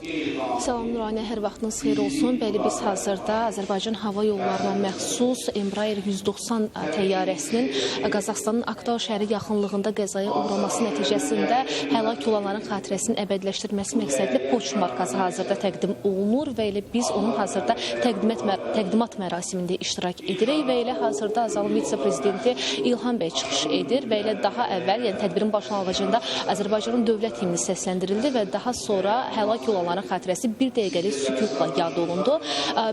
Salam Nurani, hər vaxtınız xeyir olsun. Bəli, biz hazırda Azərbaycan Hava Yollarına məxsus Embraer 190 təyyarəsinin Qazaxıstanın Aktau şəhəri yaxınlığında qəzaya uğraması nəticəsində həlak olanların xatirəsinin əbədiləşdirilməsi məqsədilə poçt markası hazırda təqdim olunur və elə biz onun hazırda təqdimat mərasimində iştirak edirik və elə hazırda Azalın vitse-prezidenti İlham bəy çıxış edir və elə daha əvvəl, yəni tədbirin başlanğıcında Azərbaycanın dövlət himni səsləndirildi və daha sonra həlak olanların xatirəsi bir dəqiqəlik sükutla yad olundu.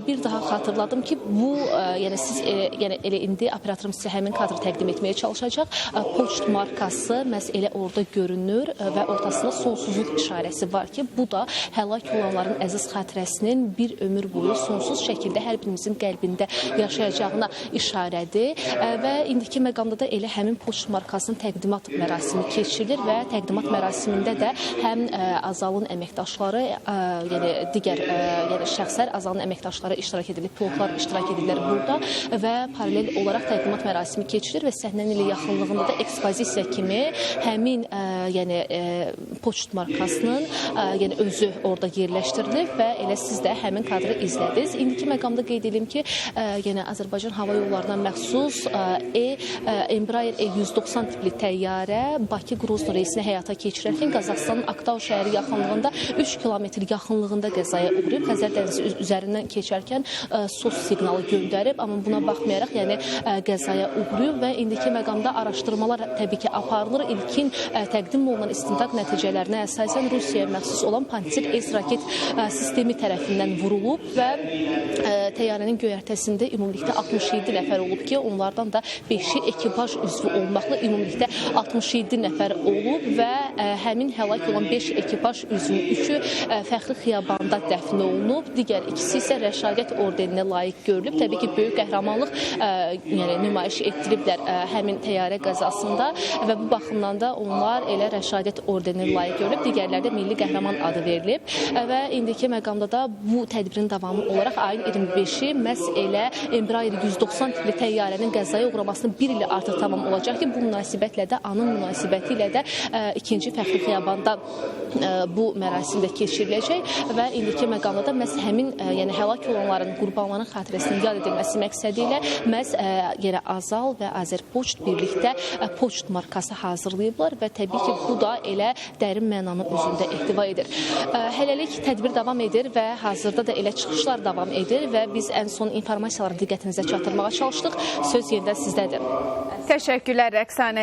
Bir daha xatırladım ki, bu, yəni siz elə indi operatorım sizə həmin kadrı təqdim etməyə çalışacaq. Poçt markası məhz elə orada görünür və ortasında sonsuzluq işarəsi var ki, bu da həlak olanların əziz xatirəsinin bir ömür boyu sonsuz şəkildə hər birimizin qəlbində yaşayacağına işarədir və indiki məqamda da elə həmin poçt markasının təqdimat mərasimi keçirilir və təqdimat mərasimində də həm Azalın əməkdaşları, yəni digər şəxslər, Azalın əməkdaşları iştirak edilir, pilotlar iştirak edirlər burada və paralel olaraq təqdimat mərasimi keçirilir və səhnənin ilə yaxınlığında da ekspozisiya kimi həmin poçt markasının özü orada yerləşdirilir və elə siz də həmin kadrı izlədiniz. İndiki məqamda qeyd edim ki, Azərbaycan Hava Yollarına məxsus Embraer E190 tipli təyyarə Bakı-Qrozno reysini həyata keçirərkən Qazaxıstanın Aktau şəhəri yaxınlığında 3 kilometr yaxınlığında qəzaya uğrayıb. Xəzər dənizi üzərindən keçərkən sos siqnalı göndərib, amma buna baxmayaraq qəzaya uğrayıb və indiki məqamda araşdırmalar təbii ki aparılır. İlkin təqdim olunan istintaq nəticələrinə əsasən Rusiyaya məxsus olan Pantsir S raket sistemi tərəfindən vurulub və təyyarənin göyərtəsində ümumilikdə 67 nəfər olub ki, onlardan da 5-i ekipaj üzvü olmaqla ümumilikdə 67 nəfər olub və həmin həlak olan 5 ekipaj üzvünün 3-ü fəxri xiyabanda dəfn olunub, digər ikisi isə rəşadət ordeninə layiq görülüb. Təbii ki, böyük qəhrəmanlıq nümayiş etdiriblər həmin təyyarə qəzasında və bu baxımdan da onlar elə rəşadət ordeninə layiq görülüb, digərləri də milli qəhrəman adı verilib və indiki məqamda da bu tədbirin davamı olaraq ayın 25-i məhz elə Embraer 190 tipli təyyarənin qəzaya uğramasının bir ili artıq tamam olacaq ki, bu münasibətlə də, anın münasibəti ilə də ikinci fəxri xiyabanda bu mərasimdə keçiriləcək və indiki məqamda da məhz həmin həlak olanların, qurbanların xatirəsinin yad edilməsi məqsədi ilə məhz Azal və Azərpoçt birlikdə poçt markası hazırlayıblar və təbii ki, bu da elə dərin mənanı özündə ehtiva edir. Hələlik tədbir davam edir və hazırda da elə çıxışlar davam edir və biz ən son informasiyaları diqqətinizə çatdırmağa çalışdıq. Söz yenidən sizdədir. Təşəkkürlər Rəqsanə.